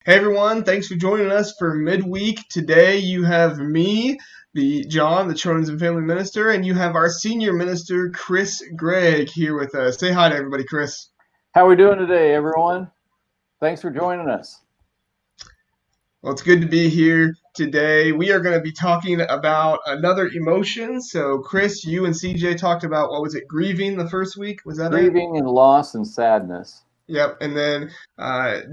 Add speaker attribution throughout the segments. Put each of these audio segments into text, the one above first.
Speaker 1: Hey everyone, thanks for joining us for Midweek. Today you have me, the John, the Children's and Family Minister, and you have our Senior Minister, Chris Gregg, here with us. Say hi to everybody, Chris.
Speaker 2: How are we doing today, everyone? Thanks for joining us.
Speaker 1: Well, it's good to be here today. We are going to be talking about another emotion. So, Chris, you and CJ talked about, what was it, grieving the first week? Was that it?
Speaker 2: Grieving and loss and sadness.
Speaker 1: Yep. And then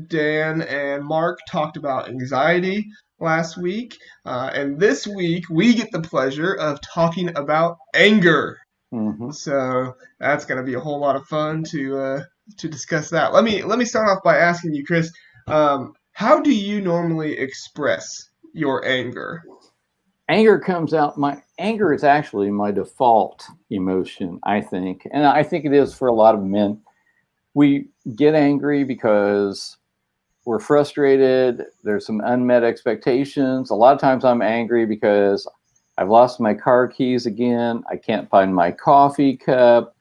Speaker 1: Dan and Mark talked about anxiety last week. And this week, we get the pleasure of talking about anger.
Speaker 2: Mm-hmm.
Speaker 1: So that's going to be a whole lot of fun to discuss that. Let me start off by asking you, Chris, how do you normally express your anger?
Speaker 2: My anger is actually my default emotion, I think. And I think it is for a lot of men. We get angry because we're frustrated. There's some unmet expectations. A lot of times I'm angry because I've lost my car keys again. I can't find my coffee cup.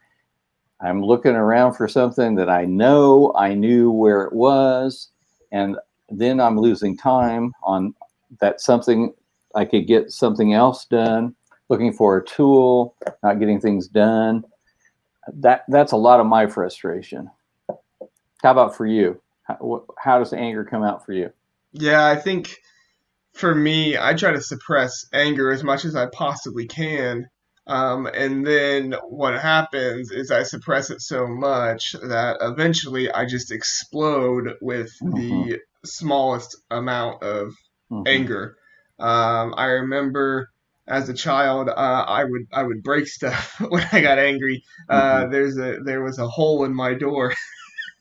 Speaker 2: I'm looking around for something that I know I knew where it was. And then I'm losing time on that something. I could get something else done, looking for a tool, not getting things done. That's a lot of my frustration. How about for you? How does anger come out for you?
Speaker 1: Yeah, I think for me, I try to suppress anger as much as I possibly can. And then what happens is I suppress it so much that eventually I just explode with
Speaker 2: Mm-hmm.
Speaker 1: the smallest amount of
Speaker 2: Mm-hmm.
Speaker 1: anger. I remember as a child, I would break stuff when I got angry.
Speaker 2: Mm-hmm.
Speaker 1: There was a hole in my door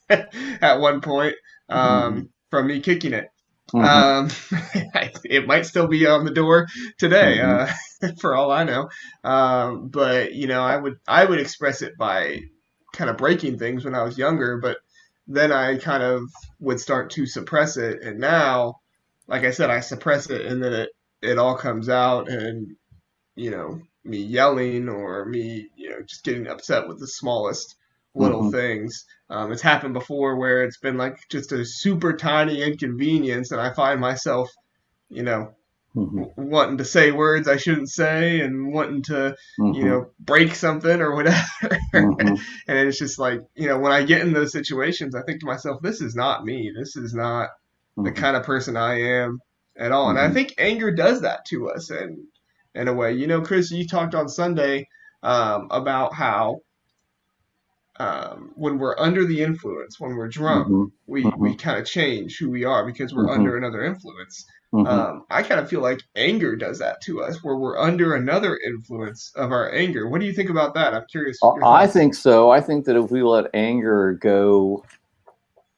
Speaker 1: at one point
Speaker 2: Mm-hmm.
Speaker 1: from me kicking it.
Speaker 2: Mm-hmm.
Speaker 1: Um, it might still be on the door today,
Speaker 2: Mm-hmm.
Speaker 1: for all I know. But I would express it by kind of breaking things when I was younger, but then I kind of would start to suppress it, and now, like I said, I suppress it, and then it all comes out, and me yelling or me just getting upset with the smallest little
Speaker 2: Mm-hmm.
Speaker 1: things. It's happened before where it's been like just a super tiny inconvenience, and I find myself, you know,
Speaker 2: Mm-hmm.
Speaker 1: wanting to say words I shouldn't say and wanting to,
Speaker 2: Mm-hmm.
Speaker 1: break something or whatever.
Speaker 2: Mm-hmm.
Speaker 1: And it's just like, when I get in those situations, I think to myself, this is not me. This is not the
Speaker 2: Mm-hmm.
Speaker 1: kind of person I am at all. And I
Speaker 2: Mm-hmm.
Speaker 1: think anger does that to us, and in a way. Chris, you talked on Sunday about how when we're under the influence, when we're drunk,
Speaker 2: Mm-hmm.
Speaker 1: we
Speaker 2: Mm-hmm.
Speaker 1: kind of change who we are because we're
Speaker 2: Mm-hmm.
Speaker 1: under another influence.
Speaker 2: Mm-hmm.
Speaker 1: I kind of feel like anger does that to us, where we're under another influence of our anger. What do you think about that? I'm curious your
Speaker 2: I
Speaker 1: thoughts.
Speaker 2: think so. I think that if we let anger go,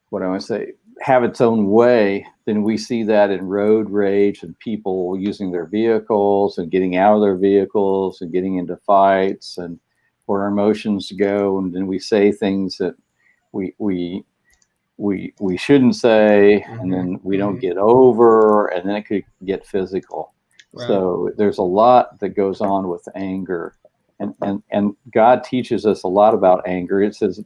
Speaker 2: what I want to say, have its own way, then we see that in road rage and people using their vehicles and getting out of their vehicles and getting into fights and where our emotions go, and then we say things that we we we shouldn't say, and
Speaker 1: Hmm.
Speaker 2: then we don't
Speaker 1: Hmm.
Speaker 2: get over, and then it could get physical.
Speaker 1: Right.
Speaker 2: So there's a lot that goes on with anger, and God teaches us a lot about anger. It says,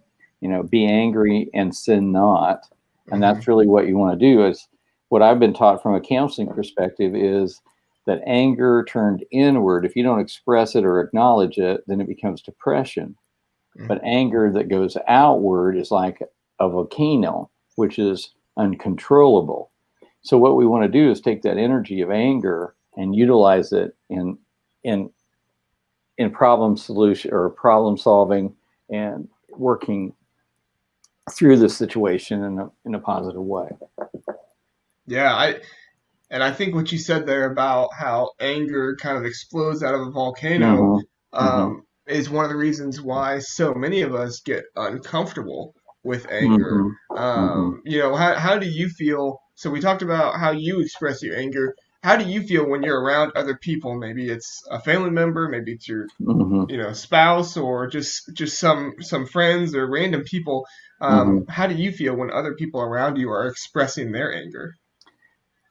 Speaker 2: be angry and sin not, and
Speaker 1: Hmm.
Speaker 2: that's really what you want to do. Is what I've been taught from a counseling perspective is that anger turned inward, if you don't express it or acknowledge it, then it becomes depression. But anger that goes outward is like a volcano, which is uncontrollable. So what we want to do is take that energy of anger and utilize it in in problem solution or problem solving and working through the situation in a positive way.
Speaker 1: Yeah, I think what you said there about how anger kind of explodes out of a volcano
Speaker 2: Mm-hmm. Mm-hmm.
Speaker 1: is one of the reasons why so many of us get uncomfortable with anger.
Speaker 2: Mm-hmm. Mm-hmm.
Speaker 1: How do you feel? So we talked about how you express your anger. How do you feel when you're around other people? Maybe it's a family member, maybe it's your,
Speaker 2: Mm-hmm.
Speaker 1: spouse, or just some friends or random people.
Speaker 2: Mm-hmm.
Speaker 1: How do you feel when other people around you are expressing their anger?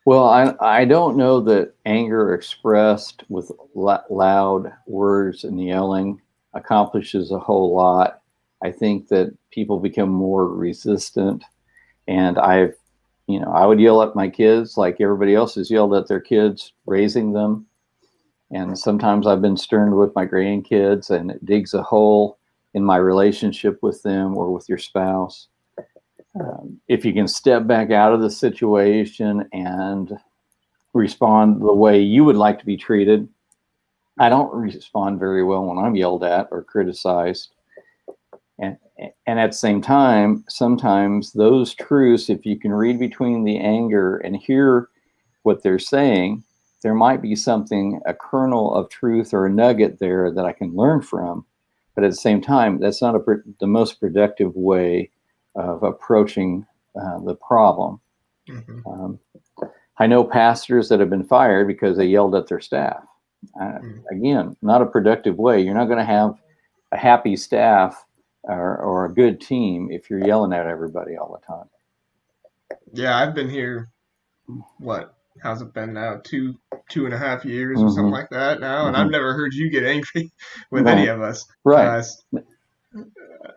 Speaker 2: Well, I don't know that anger expressed with loud words and yelling accomplishes a whole lot. I think that people become more resistant, and I've I would yell at my kids like everybody else has yelled at their kids raising them. And sometimes I've been stern with my grandkids, and it digs a hole in my relationship with them or with your spouse. If you can step back out of the situation and respond the way you would like to be treated. I don't respond very well when I'm yelled at or criticized. And at the same time, sometimes those truths, if you can read between the anger and hear what they're saying, there might be something, a kernel of truth or a nugget there that I can learn from. But at the same time, that's not the most productive way of approaching the problem. Mm-hmm. I know pastors that have been fired because they yelled at their staff. Again, not a productive way. You're not going to have a happy staff or a good team if you're yelling at everybody all the time.
Speaker 1: Yeah, I've been here, how's it been now? 2.5 years or something like that now, and I've never heard you get angry with any of us.
Speaker 2: Right.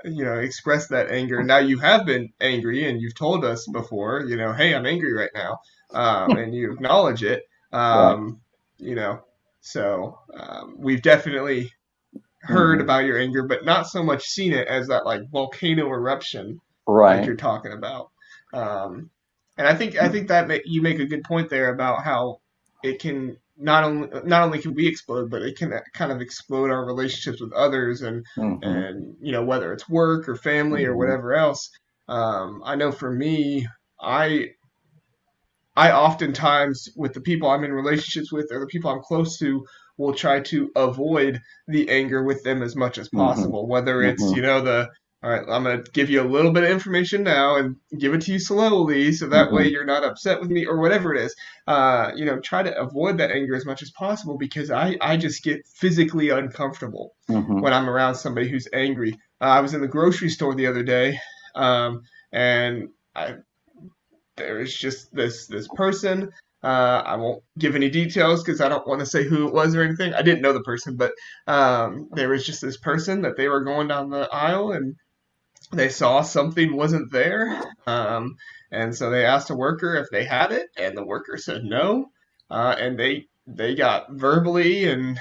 Speaker 1: Express that anger. Now you have been angry, and you've told us before, hey, I'm angry right now, and you acknowledge it.
Speaker 2: Right.
Speaker 1: So we've definitely heard about your anger, but not so much seen it as that like volcano eruption, like you're talking about. And I think that you make a good point there about how it can not only can we explode, but it can kind of explode our relationships with others, and whether it's work or family or whatever else. I know for me, I oftentimes, with the people I'm in relationships with or the people I'm close to, will try to avoid the anger with them as much as possible. Whether it's, all right, I'm going to give you a little bit of information now and give it to you slowly so that way you're not upset with me, or whatever it is. Try to avoid that anger as much as possible, because I just get physically uncomfortable when I'm around somebody who's angry. I was in the grocery store the other day, and there is just this person. I won't give any details because I don't want to say who it was or anything. I didn't know the person, but there was just this person that they were going down the aisle and they saw something wasn't there. And so they asked a worker if they had it, and the worker said no. And they got verbally and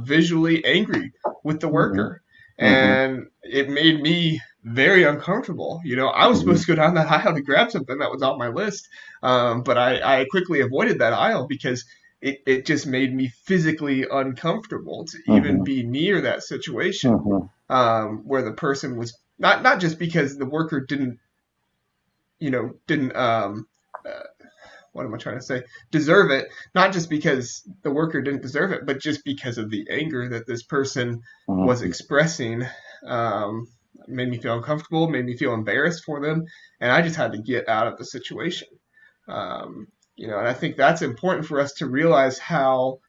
Speaker 1: visually angry with the worker. And it made me very uncomfortable. I was supposed to go down that aisle to grab something that was on my list, but I quickly avoided that aisle because it just made me physically uncomfortable to even be near that situation, where the person was not just because the worker didn't what am I trying to say? Deserve it. Not just because the worker didn't deserve it, but just because of the anger that this person was expressing. Made me feel uncomfortable, made me feel embarrassed for them, and I just had to get out of the situation. And I think that's important for us to realize how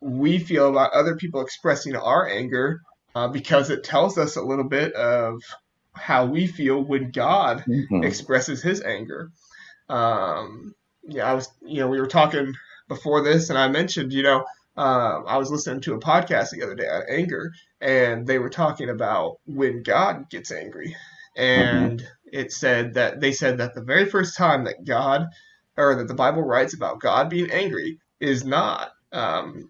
Speaker 1: we feel about other people expressing our anger, because it tells us a little bit of how we feel when God expresses his anger. We were talking before this, and I mentioned, I was listening to a podcast the other day on anger, and they were talking about when God gets angry. And they said that the very first time that that the Bible writes about God being angry is not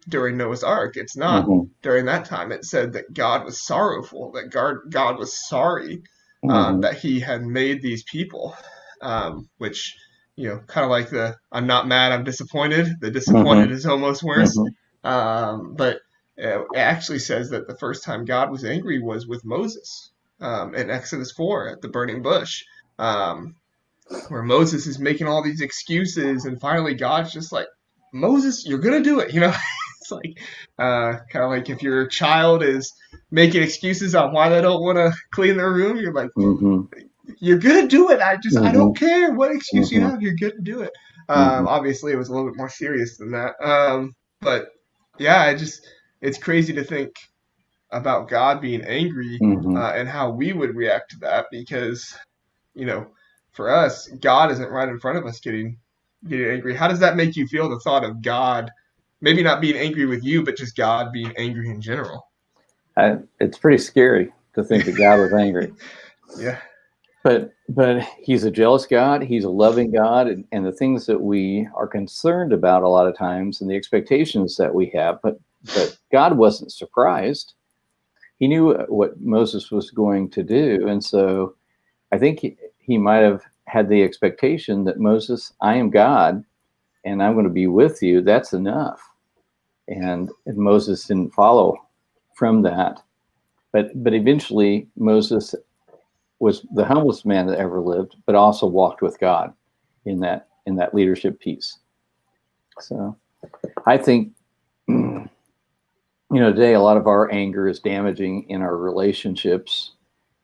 Speaker 1: during Noah's Ark. It's not during that time. It said that God was sorrowful, that God was sorry that he had made these people, which, kind of like I'm not mad, I'm disappointed. The disappointed is almost worse. But it actually says that the first time God was angry was with Moses, in Exodus 4 at the burning bush, where Moses is making all these excuses, and finally God's just like, Moses, you're going to do it. It's like, kind of like if your child is making excuses on why they don't want to clean their room, you're like, you're going to do it. I don't care what excuse you have. You're going to do it. Obviously, it was a little bit more serious than that. But yeah, it's crazy to think about God being angry, and how we would react to that, because, for us, God isn't right in front of us getting angry. How does that make you feel, the thought of God maybe not being angry with you, but just God being angry in general?
Speaker 2: It's pretty scary to think that God was angry.
Speaker 1: Yeah.
Speaker 2: But he's a jealous God. He's a loving God, and the things that we are concerned about a lot of times, and the expectations that we have. But God wasn't surprised. He knew what Moses was going to do, and so I think he might have had the expectation that Moses, I am God, and I'm going to be with you. That's enough. And Moses didn't follow from that. But eventually Moses was the humblest man that ever lived, but also walked with God in that leadership piece. So I think today a lot of our anger is damaging in our relationships,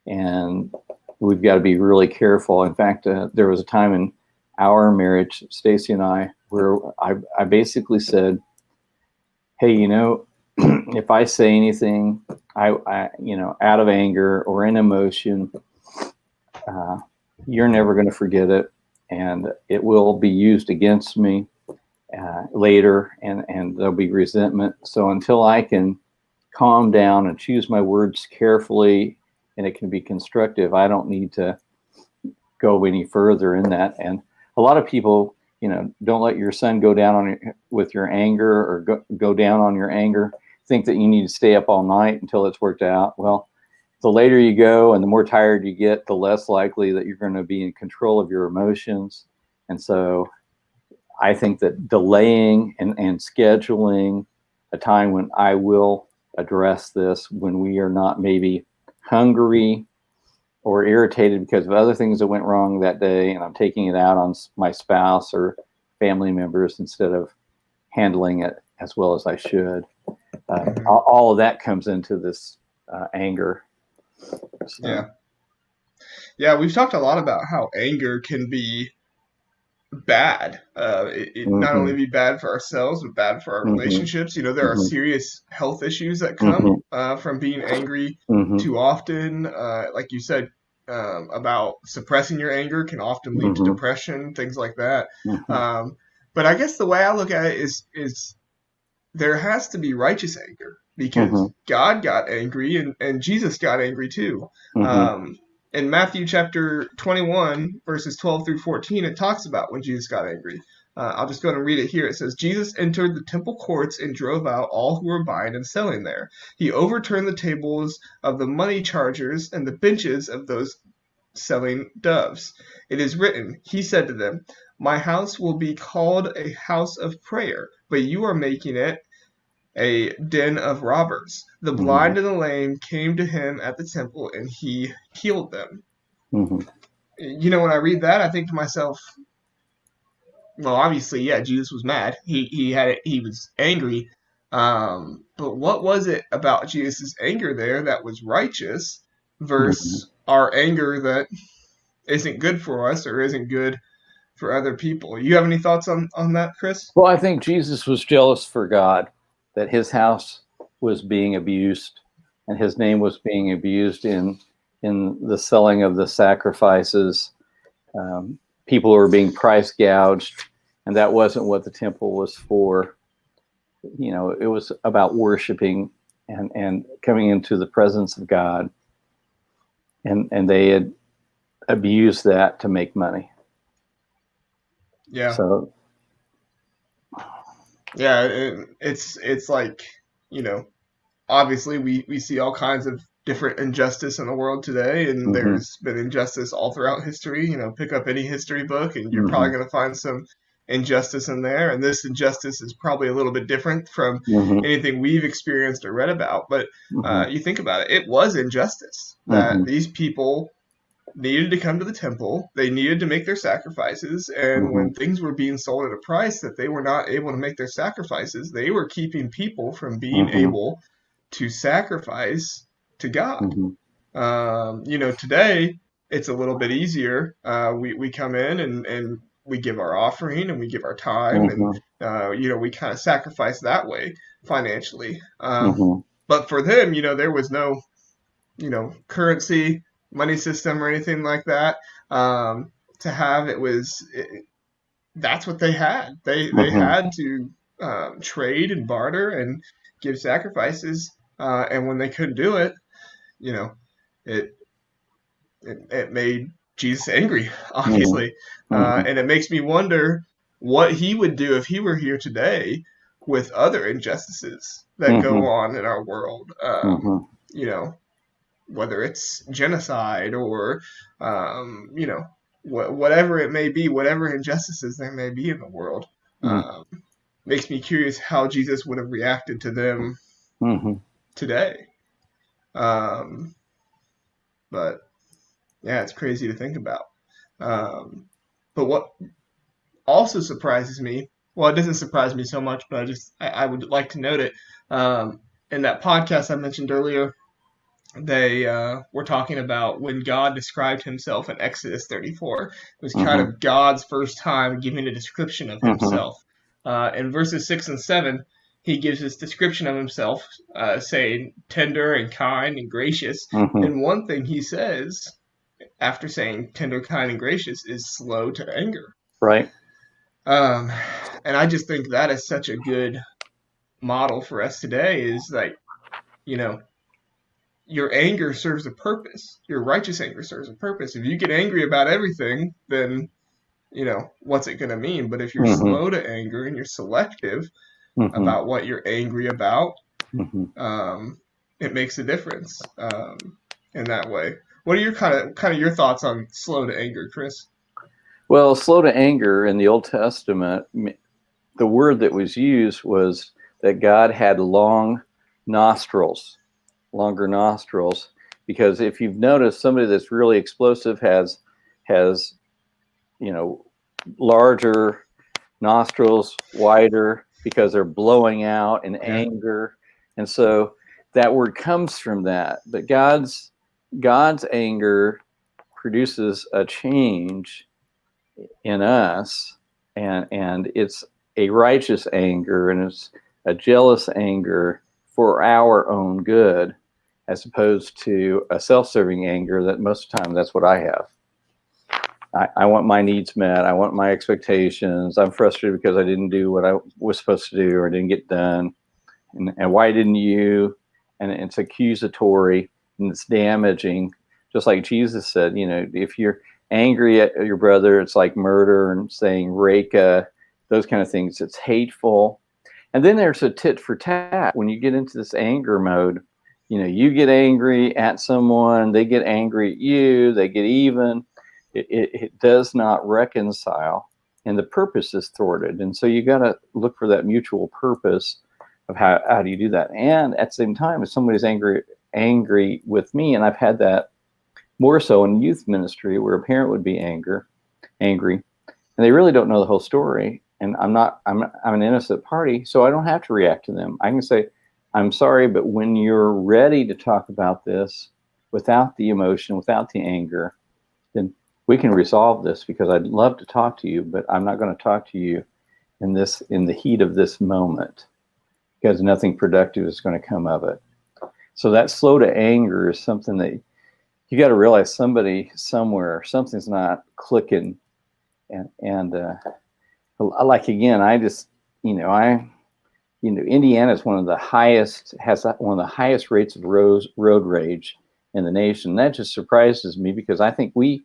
Speaker 2: and we've got to be really careful. In fact, there was a time in our marriage, Stacy and I, where I basically said, hey, if I say anything, I out of anger or in emotion, you're never going to forget it, and it will be used against me later, and there'll be resentment. So until I can calm down and choose my words carefully, and it can be constructive, I don't need to go any further in that. And a lot of people, don't let your sun go down with your anger, or go down on your anger. Think that you need to stay up all night until it's worked out. Well, the later you go and the more tired you get, the less likely that you're going to be in control of your emotions. And so I think that delaying and scheduling a time when I will address this, when we are not maybe hungry or irritated because of other things that went wrong that day, and I'm taking it out on my spouse or family members instead of handling it as well as I should. All of that comes into this anger. So.
Speaker 1: Yeah, we've talked a lot about how anger can be bad. It not only be bad for ourselves, but bad for our relationships. There are serious health issues that come from being angry too often. Like you said, about suppressing your anger can often lead to depression, things like that. But I guess the way I look at it is there has to be righteous anger, because God got angry, and Jesus got angry too. In Matthew chapter 21, verses 12 through 14, it talks about when Jesus got angry. I'll just go ahead and read it here. It says, Jesus entered the temple courts and drove out all who were buying and selling there. He overturned the tables of the money chargers and the benches of those selling doves. It is written, he said to them, my house will be called a house of prayer, but you are making it a den of robbers. The blind and the lame came to him at the temple, and he healed them. When I read that, I think to myself, well, obviously, yeah, Jesus was mad. He was angry. But what was it about Jesus' anger there that was righteous versus our anger that isn't good for us or isn't good for other people? You have any thoughts on that, Chris?
Speaker 2: Well, I think Jesus was jealous for God, that his house was being abused and his name was being abused in the selling of the sacrifices. People were being price gouged, and that wasn't what the temple was for. It was about worshiping and coming into the presence of God, and they had abused that to make money.
Speaker 1: Yeah.
Speaker 2: So
Speaker 1: yeah, it's like, obviously we see all kinds of different injustice in the world today, and there's been injustice all throughout history. Pick up any history book and you're probably going to find some injustice in there, and this injustice is probably a little bit different from anything we've experienced or read about. But you think about it was injustice that these people needed to come to the temple. They needed to make their sacrifices, and when things were being sold at a price that they were not able to make their sacrifices, they were keeping people from being able to sacrifice to God. Today it's a little bit easier. We come in and we give our offering and we give our time, and we kind of sacrifice that way financially. But for them, there was no currency, money system, or anything like that to have. That's what they had. They had to trade and barter and give sacrifices, and when they couldn't do it, it made Jesus angry,
Speaker 2: Mhm.
Speaker 1: obviously.
Speaker 2: Mhm.
Speaker 1: And it makes me wonder what he would do if he were here today with other injustices that go
Speaker 2: Mhm.
Speaker 1: on in our world.
Speaker 2: Mhm.
Speaker 1: You know, whether it's genocide or, you know, whatever it may be, whatever injustices there may be in the world.
Speaker 2: Mhm.
Speaker 1: Um, Makes me curious how Jesus would have reacted to them
Speaker 2: Mhm.
Speaker 1: today. Um, but yeah, it's crazy to think about. Um, but what also surprises me, well, it doesn't surprise me so much, but I would like to note it. Um, in that podcast I mentioned earlier, they were talking about when God described himself in Exodus 34. It was kind
Speaker 2: Mhm.
Speaker 1: of God's first time giving a description of
Speaker 2: Mhm.
Speaker 1: himself. In verses 6 and 7, he gives this description of himself, saying tender and kind and gracious.
Speaker 2: Mhm.
Speaker 1: And one thing he says after saying tender, kind, and gracious is slow to anger.
Speaker 2: Right.
Speaker 1: Um, and I just think that is such a good model for us today is like, you know, your anger serves a purpose. Your righteous anger serves a purpose. If you get angry about everything, then, what's it going to mean? But if you're
Speaker 2: Mhm.
Speaker 1: slow to anger and you're selective
Speaker 2: Mhm.
Speaker 1: about what you're angry about,
Speaker 2: Mhm.
Speaker 1: um, it makes a difference in that way. What are your kind of your thoughts on slow to anger, Chris?
Speaker 2: Well, slow to anger in the Old Testament, the word that was used was that God had longer nostrils, because if you've noticed, somebody that's really explosive has you know larger nostrils, wider, because they're blowing out in
Speaker 1: Yeah.
Speaker 2: anger, and so that word comes from that. But God's anger produces a change in us, and it's a righteous anger, and it's a jealous anger for our own good, as opposed to a self-serving anger that most of the time that's what I have. I want my needs met. I want my expectations. I'm frustrated because I didn't do what I was supposed to do or didn't get done. And why didn't you? And it's accusatory and it's damaging. Just like Jesus said, if you're angry at your brother, it's like murder, and saying reka, those kind of things. It's hateful. And then there's a tit for tat. When you get into this anger mode, you get angry at someone, they get angry at you, they get even. It does not reconcile, and the purpose is thwarted. And so you got to look for that mutual purpose of how do you do that. And at the same time, if somebody's angry with me, and I've had that more so in youth ministry, where a parent would be angry, and they really don't know the whole story. And I'm an innocent party, so I don't have to react to them. I can say, I'm sorry, but when you're ready to talk about this without the emotion, without the anger, then we can resolve this, because I'd love to talk to you, but I'm not going to talk to you in the heat of this moment, because nothing productive is going to come of it. So that slow to anger is something that you got to realize somebody somewhere, something's not clicking. And like, again, I just, Indiana is has one of the highest rates of road rage in the nation. That just surprises me, because I think we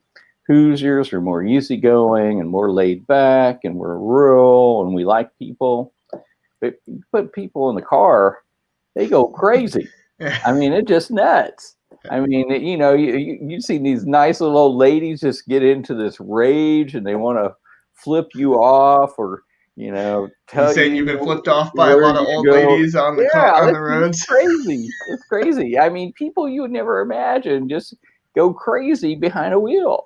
Speaker 2: Hoosiers are more easygoing and more laid back, and we're rural and we like people. But you put people in the car, they go crazy. I mean, it's just nuts. I mean, you see these nice little old ladies just get into this rage, and they want to flip you off, or
Speaker 1: You
Speaker 2: tell
Speaker 1: saying you've
Speaker 2: you
Speaker 1: been flipped off by a
Speaker 2: where
Speaker 1: lot of
Speaker 2: you
Speaker 1: old
Speaker 2: go.
Speaker 1: ladies on the
Speaker 2: Yeah,
Speaker 1: on the
Speaker 2: it's just
Speaker 1: roads?
Speaker 2: crazy. It's crazy. I mean, people you would never imagine just go crazy behind a wheel.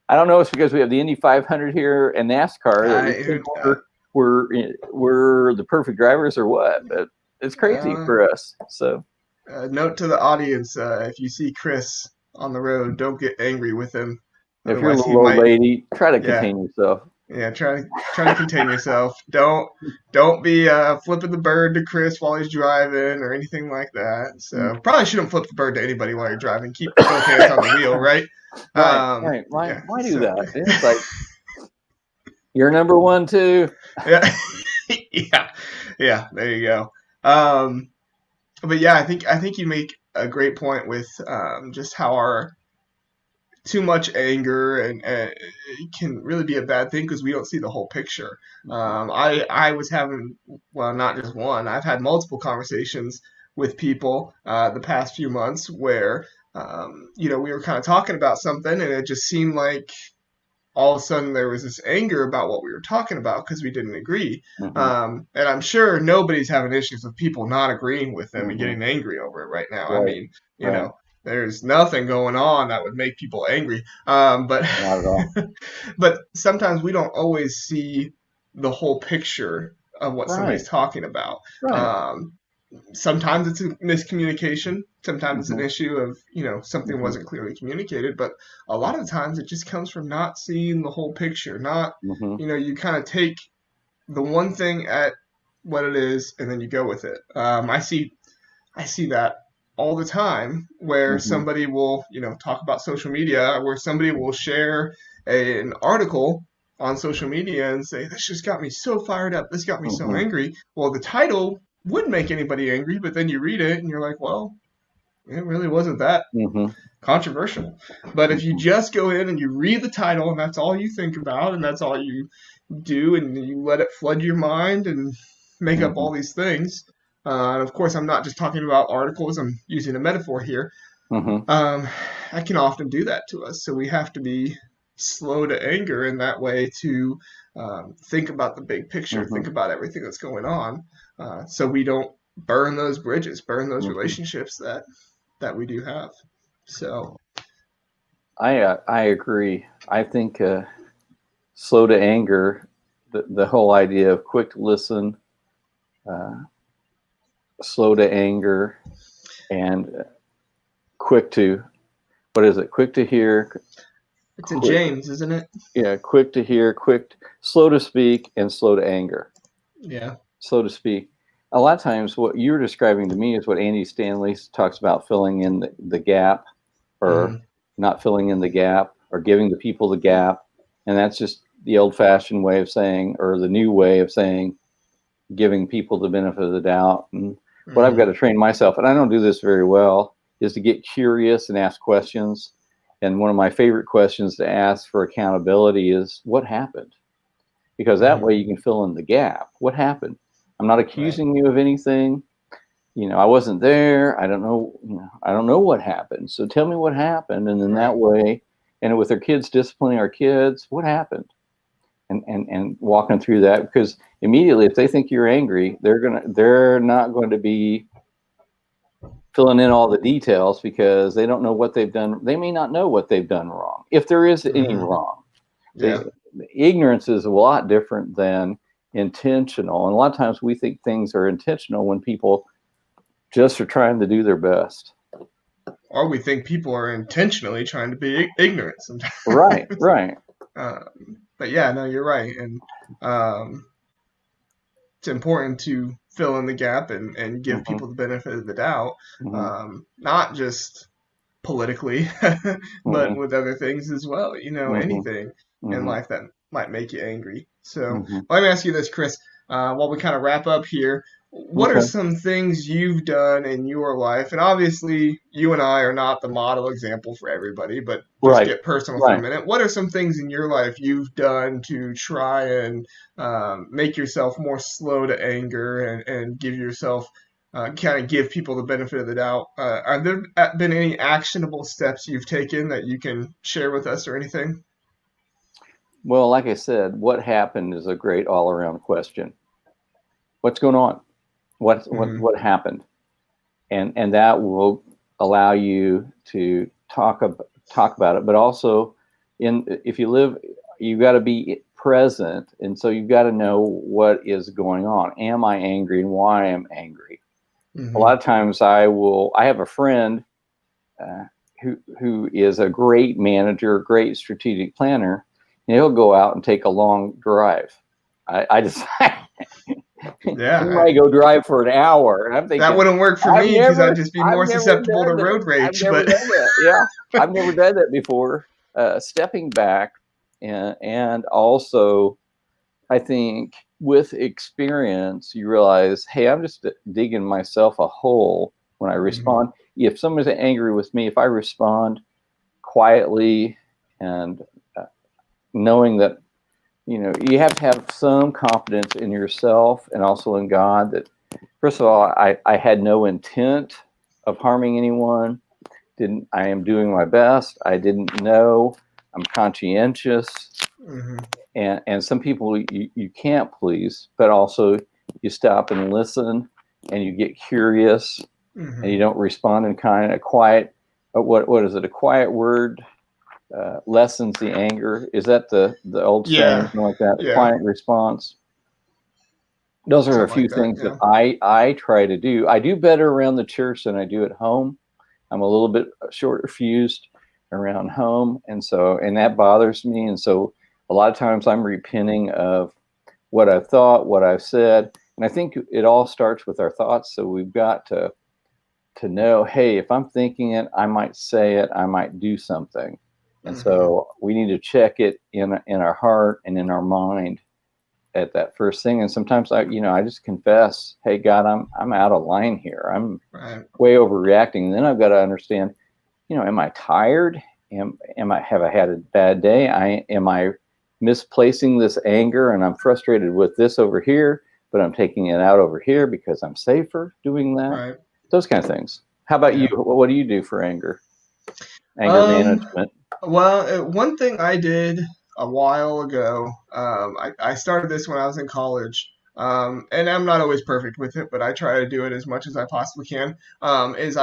Speaker 2: I don't know if it's because we have the Indy 500 here and NASCAR that we think
Speaker 1: I,
Speaker 2: we're the perfect drivers, or what, but it's crazy
Speaker 1: uh,
Speaker 2: for us. So
Speaker 1: Note to the audience: if you see Chris on the road, don't get angry with him.
Speaker 2: if you're a
Speaker 1: Otherwise, he
Speaker 2: little old
Speaker 1: might.
Speaker 2: lady, try to
Speaker 1: Yeah,
Speaker 2: contain yourself.
Speaker 1: yeah. Try to contain yourself. Don't be flipping the bird to Chris while he's driving or anything like that. So probably shouldn't flip the bird to anybody while you're driving. Keep both hands on the wheel, right?
Speaker 2: Right, right.
Speaker 1: Yeah.
Speaker 2: Why do
Speaker 1: So
Speaker 2: that? It's like, you're number one too.
Speaker 1: yeah, yeah, yeah. There you go. Um, but yeah, I think you make a great point with just how our too much anger, and it can really be a bad thing because we don't see the whole picture. I was having, well, not just one. I've had multiple conversations with people the past few months where we were kind of talking about something, and it just seemed like all of a sudden there was this anger about what we were talking about because we didn't agree. And I'm sure nobody's having issues with people not agreeing with them and getting angry over it right now. I
Speaker 2: Right.
Speaker 1: mean,
Speaker 2: Right.
Speaker 1: there's nothing going on that would make people angry. But
Speaker 2: Not at all.
Speaker 1: but sometimes we don't always see the whole picture of what
Speaker 2: Right.
Speaker 1: somebody's talking about.
Speaker 2: Right.
Speaker 1: Um, Sometimes it's a miscommunication. Sometimes it's an
Speaker 2: Mm-hmm.
Speaker 1: issue of, something
Speaker 2: Mm-hmm.
Speaker 1: wasn't clearly communicated. But a lot of the times it just comes from not seeing the whole picture. Not,
Speaker 2: Mm-hmm.
Speaker 1: you kind of take the one thing at what it is and then you go with it. I see that all the time where
Speaker 2: Mm-hmm.
Speaker 1: somebody will, talk about social media, where somebody will share an article on social media and say, this just got me so fired up. This got me so
Speaker 2: Mm-hmm.
Speaker 1: angry. Well, the title wouldn't make anybody angry, but then you read it and you're like, well, it really wasn't that
Speaker 2: Mm-hmm.
Speaker 1: controversial. But if you
Speaker 2: Mm-hmm.
Speaker 1: just go in and you read the title and that's all you think about and that's all you do and you let it flood your mind and make up
Speaker 2: Mm-hmm.
Speaker 1: all these things. And of course, I'm not just talking about articles, I'm using a metaphor here.
Speaker 2: Mm-hmm.
Speaker 1: Um, I can often do that to us. So we have to be slow to anger in that way to think about the big picture,
Speaker 2: Mm-hmm.
Speaker 1: think about everything that's going on, so we don't burn those bridges, burn those
Speaker 2: Mm-hmm.
Speaker 1: relationships that we do have. So,
Speaker 2: I agree. I think slow to anger, the whole idea of quick to listen, uh, slow to anger, and quick to, what is it? Quick to hear,
Speaker 1: it's in
Speaker 2: quick,
Speaker 1: James, isn't it?
Speaker 2: yeah, quick to hear, slow to speak, and slow to anger.
Speaker 1: Yeah.
Speaker 2: Slow to speak. A lot of times, what you're describing to me is what Andy Stanley talks about, filling in the gap, or
Speaker 1: Hmm.
Speaker 2: not filling in the gap, or giving the people the gap. And that's just the old fashioned way of saying, or the new way of saying, giving people the benefit of the doubt. And what I've got
Speaker 1: Hmm.
Speaker 2: to train myself, and I don't do this very well, is to get curious and ask questions. And one of my favorite questions to ask for accountability is, what happened? Because that way
Speaker 1: Hmm.
Speaker 2: you can fill in the gap. What happened? I'm not
Speaker 1: Right.
Speaker 2: accusing you of anything. I wasn't there. I don't know. I don't know what happened. So tell me what happened. And then that
Speaker 1: Right.
Speaker 2: way, and with our kids, disciplining our kids, what happened? And walking through that, because immediately, if they think you're angry, they're not going to be filling in all the details because they don't know what they've done. They may not know what they've done wrong, if there is any
Speaker 1: Hmm.
Speaker 2: wrong.
Speaker 1: Yeah.
Speaker 2: Ignorance is a lot different than intentional. And a lot of times we think things are intentional when people just are trying to do their best.
Speaker 1: Or we think people are intentionally trying to be ignorant
Speaker 2: Right,
Speaker 1: sometimes.
Speaker 2: right.
Speaker 1: But yeah, no, you're right. And um, it's important to fill in the gap and give
Speaker 2: Mm-hmm.
Speaker 1: people the benefit of the doubt,
Speaker 2: Mm-hmm.
Speaker 1: not just politically, but
Speaker 2: Mm-hmm.
Speaker 1: with other things as well.
Speaker 2: Mm-hmm.
Speaker 1: Anything in
Speaker 2: Mm-hmm.
Speaker 1: life that might make you angry. So
Speaker 2: Mm-hmm.
Speaker 1: let me ask you this, Chris, while we kind of wrap up here. What are
Speaker 2: Okay.
Speaker 1: some things you've done in your life? And obviously, you and I are not the model example for everybody, but just
Speaker 2: Right.
Speaker 1: get personal for a
Speaker 2: Right.
Speaker 1: minute. What are some things in your life you've done to try and make yourself more slow to anger and give yourself kind of give people the benefit of the doubt? Have there been any actionable steps you've taken that you can share with us or anything?
Speaker 2: Well, like I said, what happened is a great all-around question. What's going on? What what
Speaker 1: Hmm.
Speaker 2: what happened? And that will allow you to talk about it. But also, if you live, you've got to be present, and so you've got to know what is going on. Am I angry, and why I'm angry? A lot
Speaker 1: Hmm.
Speaker 2: of times, I have a friend uh, who is a great manager, great strategic planner, and he'll go out and take a long drive. I just he
Speaker 1: Yeah,
Speaker 2: might go drive for an hour, and I'm
Speaker 1: that
Speaker 2: thinking,
Speaker 1: wouldn't work for
Speaker 2: I've
Speaker 1: me because I'd
Speaker 2: never,
Speaker 1: just be
Speaker 2: I've
Speaker 1: more
Speaker 2: never
Speaker 1: susceptible to
Speaker 2: done that.
Speaker 1: road
Speaker 2: I've
Speaker 1: rage.
Speaker 2: never
Speaker 1: But
Speaker 2: done that. Yeah, I've never done that before. Stepping back, and also, I think with experience, you realize, hey, I'm just digging myself a hole when I
Speaker 1: hmm.
Speaker 2: respond. If someone's angry with me, if I respond quietly, and knowing that, you have to have some confidence in yourself and also in God that, first of all, I had no intent of harming anyone. I am doing my best. I didn't know. I'm conscientious.
Speaker 1: Mm-hmm.
Speaker 2: And some people you can't please, but also you stop and listen, and you get curious,
Speaker 1: Mm-hmm.
Speaker 2: and you don't respond in kind. A quiet, what is it? A quiet word lessens the anger. Is that the old saying,
Speaker 1: Yeah.
Speaker 2: something like that? A
Speaker 1: Yeah.
Speaker 2: quiet response. Those are a
Speaker 1: Something
Speaker 2: few
Speaker 1: like that.
Speaker 2: things that
Speaker 1: Yeah.
Speaker 2: I try to do. I do better around the church than I do at home. I'm a little bit shorter fused around home, and that bothers me. And so a lot of times I'm repenting of what I've thought, what I've said, and I think it all starts with our thoughts. So we've got to know, hey, if I'm thinking it, I might say it, I might do something, and
Speaker 1: Mm-hmm.
Speaker 2: so we need to check it in our heart and in our mind at that first thing. And sometimes I just confess, hey God, I'm out of line here. I'm
Speaker 1: Right.
Speaker 2: way overreacting. And then I've got to understand, am I tired? Have I had a bad day? Am I misplacing this anger, and I'm frustrated with this over here, but I'm taking it out over here because I'm safer doing that.
Speaker 1: Right.
Speaker 2: Those kind of things. How about you?
Speaker 1: Yeah.
Speaker 2: What do you do for anger
Speaker 1: Um.
Speaker 2: management?
Speaker 1: Well, one thing I did a while ago, I started this when I was in college, and I'm not always perfect with it, but I try to do it as much as I possibly can. Is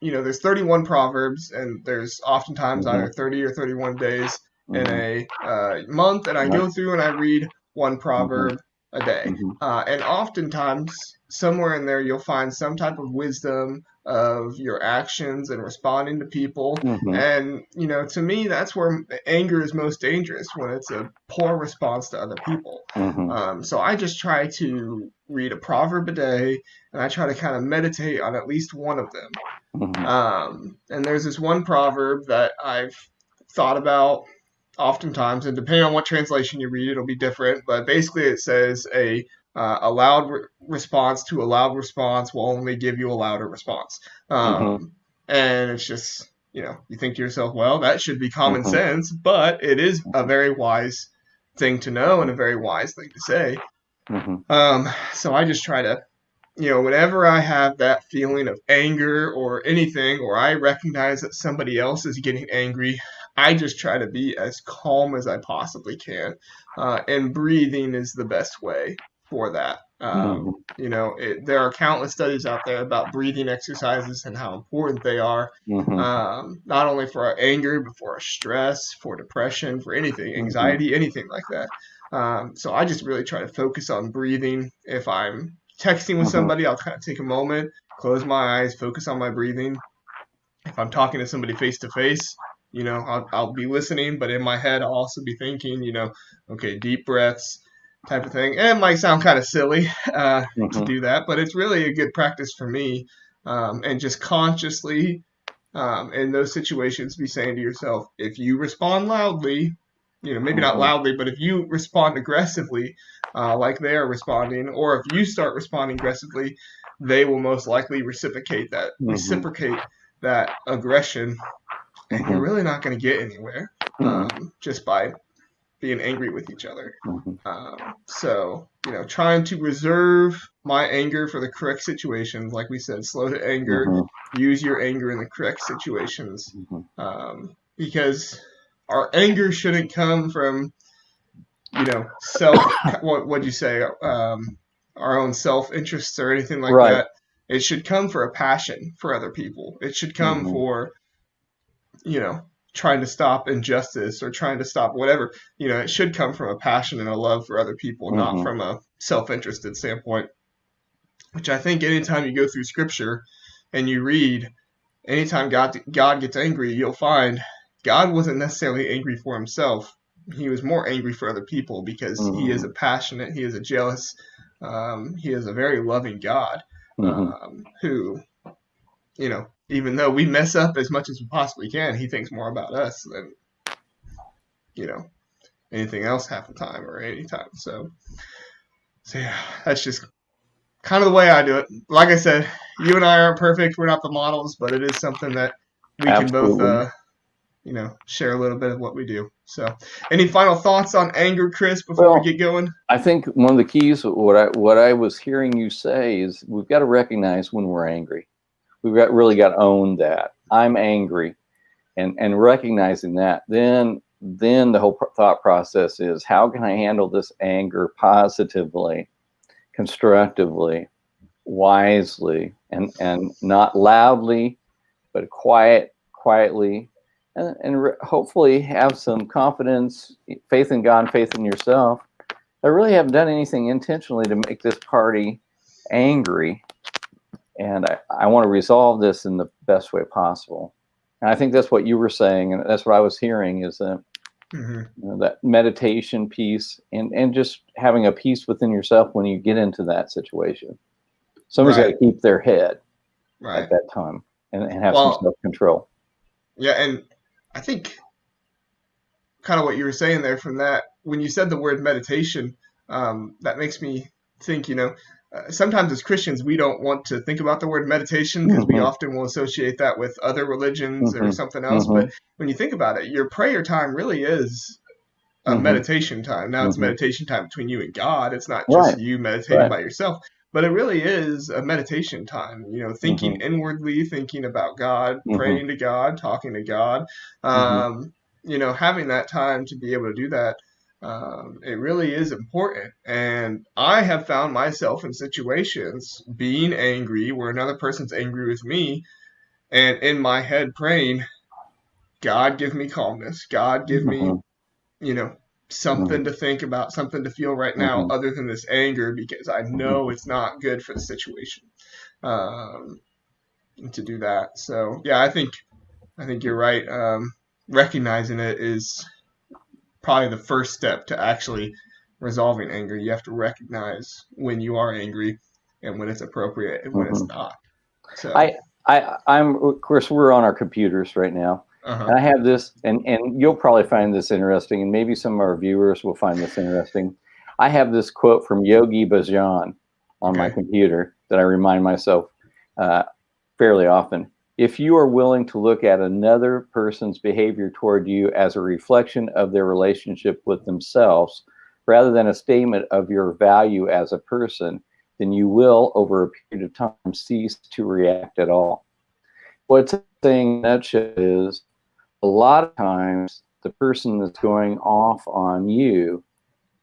Speaker 1: there's 31 proverbs, and there's oftentimes
Speaker 2: Mm-hmm.
Speaker 1: either 30 or 31 days in
Speaker 2: Mm-hmm.
Speaker 1: a month, and I
Speaker 2: Right.
Speaker 1: go through and I read one
Speaker 2: Mm-hmm.
Speaker 1: proverb a day.
Speaker 2: Mm-hmm.
Speaker 1: And oftentimes, somewhere in there, you'll find some type of wisdom of your actions and responding to people.
Speaker 2: Mm-hmm.
Speaker 1: And, to me, that's where anger is most dangerous, when it's a poor response to other people.
Speaker 2: Mm-hmm.
Speaker 1: So I just try to read a proverb a day, and I try to kind of meditate on at least one of them.
Speaker 2: Mm-hmm.
Speaker 1: And there's this one proverb that I've thought about oftentimes, and depending on what translation you read, it'll be different. But basically, it says a loud response to a loud response will only give you a louder response.
Speaker 2: Mm-hmm.
Speaker 1: And it's just, you think to yourself, well, that should be common
Speaker 2: Mm-hmm.
Speaker 1: sense, but it is a very wise thing to know and a very wise thing to say.
Speaker 2: Mm-hmm.
Speaker 1: So I just try to, whenever I have that feeling of anger or anything, or I recognize that somebody else is getting angry, I just try to be as calm as I possibly can. And breathing is the best way for that.
Speaker 2: Mm-hmm.
Speaker 1: There are countless studies out there about breathing exercises and how important they are,
Speaker 2: Mm-hmm.
Speaker 1: not only for our anger, but for our stress, for depression, for anything,
Speaker 2: Mm-hmm.
Speaker 1: anxiety, anything like that. So I just really try to focus on breathing. If I'm texting with
Speaker 2: Mm-hmm.
Speaker 1: somebody, I'll kind of take a moment, close my eyes, focus on my breathing. If I'm talking to somebody face to face, I'll be listening, but in my head, I'll also be thinking, okay, deep breaths type of thing. And it might sound kind of silly to
Speaker 2: Mm-hmm.
Speaker 1: do that, but it's really a good practice for me. And just consciously, in those situations, be saying to yourself, if you respond loudly, maybe not
Speaker 2: Mm-hmm.
Speaker 1: loudly, but if you respond aggressively, like they are responding, or if you start responding aggressively, they will most likely
Speaker 2: Mm-hmm.
Speaker 1: reciprocate that aggression, and you're
Speaker 2: Mm-hmm.
Speaker 1: really not going to get anywhere just by being angry with each other.
Speaker 2: Mm-hmm.
Speaker 1: So, trying to reserve my anger for the correct situations, like we said, slow to anger,
Speaker 2: Mm-hmm.
Speaker 1: use your anger in the correct situations,
Speaker 2: Mm-hmm.
Speaker 1: because our anger shouldn't come from, self, what would you say, our own self interests or anything like
Speaker 2: Right.
Speaker 1: that. It should come for a passion for other people. It should come
Speaker 2: Mm-hmm.
Speaker 1: for, you know, trying to stop injustice or trying to stop whatever. It should come from a passion and a love for other people, not
Speaker 2: Mm-hmm.
Speaker 1: from a self-interested standpoint. Which I think anytime you go through scripture and you read, anytime God gets angry, you'll find God wasn't necessarily angry for himself. He was more angry for other people, because he is
Speaker 2: Mm-hmm.
Speaker 1: a passionate, he is a jealous, he is a very loving God,
Speaker 2: Mm-hmm.
Speaker 1: who, even though we mess up as much as we possibly can, he thinks more about us than, you know, anything else half the time or any time. So yeah, that's just kind of the way I do it. Like I said, you and I aren't perfect. We're not the models, but it is something that we can both
Speaker 2: Absolutely.
Speaker 1: share a little bit of what we do. So, any final thoughts on anger, Chris, before we
Speaker 2: Well,
Speaker 1: get going?
Speaker 2: I think one of the keys, what I was hearing you say is we've got to recognize when we're angry. Really got to own that I'm angry, and recognizing that. Then the whole thought process is, how can I handle this anger positively, constructively, wisely, and not loudly, but quietly, and hopefully have some confidence, faith in God, faith in yourself. I really haven't done anything intentionally to make this party angry, and I want to resolve this in the best way possible. And I think that's what you were saying, and that's what I was hearing, is that that meditation piece, and just having a peace within yourself when you get into that situation. Somebody's got to keep their head at that time and have some self-control.
Speaker 1: Yeah, and I think kind of what you were saying there from that, when you said the word meditation, that makes me think, sometimes as Christians, we don't want to think about the word meditation because we often will associate that with other religions or something else. But when you think about it, your prayer time really is a meditation time. Now, it's meditation time between you and God. It's not just you meditating by yourself, but it really is a meditation time, thinking inwardly, thinking about God, praying to God, talking to God, having that time to be able to do that. It really is important. And I have found myself in situations being angry where another person's angry with me, and in my head praying, God, give me calmness. God, give me, something to think about, something to feel right now other than this anger, because I know it's not good for the situation to do that. So, yeah, I think you're right. Recognizing it is probably the first step to actually resolving anger. You have to recognize when you are angry and when it's appropriate and when it's not. So
Speaker 2: I'm of course, we're on our computers right now, and I have this, and you'll probably find this interesting, and maybe some of our viewers will find this interesting. I have this quote from Yogi Bhajan on my computer that I remind myself fairly often. If you are willing to look at another person's behavior toward you as a reflection of their relationship with themselves, rather than a statement of your value as a person, then you will, over a period of time, cease to react at all. What's saying in a nutshell is, a lot of times the person that's going off on you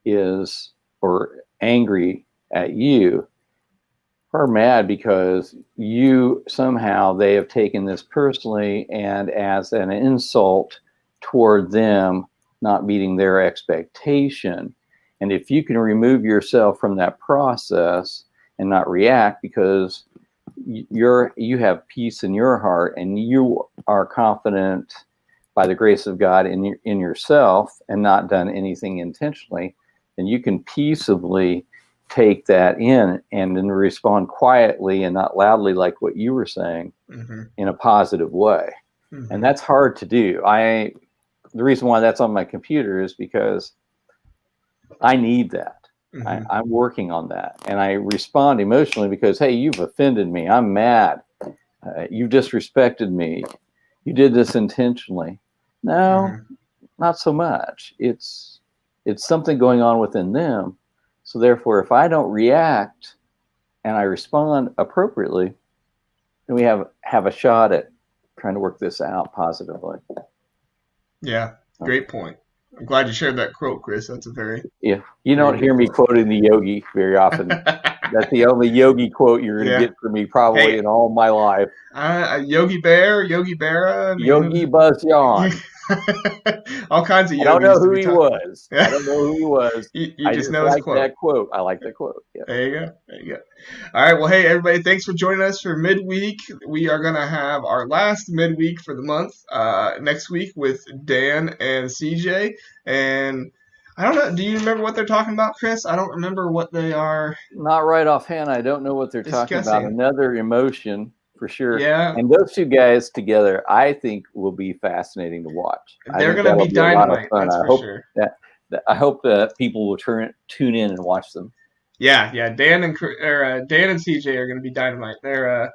Speaker 2: is, or angry at you, are mad because they have taken this personally and as an insult toward them not meeting their expectation. And if you can remove yourself from that process and not react, because you have peace in your heart and you are confident by the grace of God in yourself and not done anything intentionally, then you can peaceably take that in and then respond quietly and not loudly, like what you were saying, in a positive way. And that's hard to do. The reason why that's on my computer is because I need that. I'm working on that, and I respond emotionally because, hey, you've offended me. I'm mad. You disrespected me. You did this intentionally. No, not so much. It's something going on within them. So therefore, if I don't react and I respond appropriately, then we have a shot at trying to work this out positively.
Speaker 1: Yeah, great point. I'm glad you shared that quote, Chris. That's a very...
Speaker 2: Yeah, you don't hear me quoting the yogi very often. That's the only yogi quote you're going to get from me probably in all my life.
Speaker 1: Yogi Bear, Yogi Berra.
Speaker 2: Yogi Bhajan.
Speaker 1: All kinds of yogis.
Speaker 2: I don't know who he was. I don't know who he was.
Speaker 1: You just know
Speaker 2: like that quote. I like that quote. Yeah.
Speaker 1: There you go. All right. Well, hey, everybody, thanks for joining us for Midweek. We are going to have our last Midweek for the month next week with Dan and CJ. And I don't know. Do you remember what they're talking about, Chris? I don't remember what they are.
Speaker 2: Not right offhand. I don't know what they're talking about. Another emotion. For sure.
Speaker 1: Yeah.
Speaker 2: And those two guys together, I think, will be fascinating to watch.
Speaker 1: They're going to be dynamite. That's for sure.
Speaker 2: I hope that people will tune in and watch them.
Speaker 1: Yeah. Dan and CJ are going to be dynamite. They're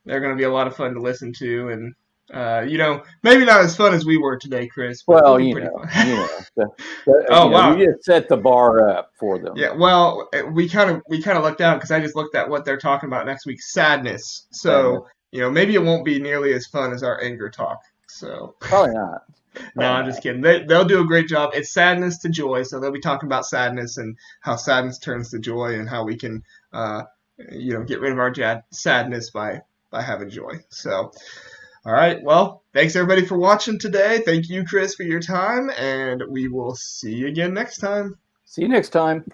Speaker 1: going to be a lot of fun to listen to, and Maybe not as fun as we were today, Chris, but
Speaker 2: Well,
Speaker 1: really pretty fun.
Speaker 2: you
Speaker 1: Oh
Speaker 2: know,
Speaker 1: wow.
Speaker 2: you just set the bar up for them.
Speaker 1: Yeah, well, we kind of looked down because I just looked at what they're talking about next week, sadness.
Speaker 2: Sadness.
Speaker 1: So, maybe it won't be nearly as fun as our anger talk. So,
Speaker 2: Probably not.
Speaker 1: no,
Speaker 2: Probably
Speaker 1: I'm just
Speaker 2: not.
Speaker 1: kidding. They'll do a great job. It's sadness to joy, so they'll be talking about sadness and how sadness turns to joy and how we can, uh, get rid of our sadness by having joy. So, all right. Well, thanks everybody for watching today. Thank you, Chris, for your time, and we will see you again next time.
Speaker 2: See you next time.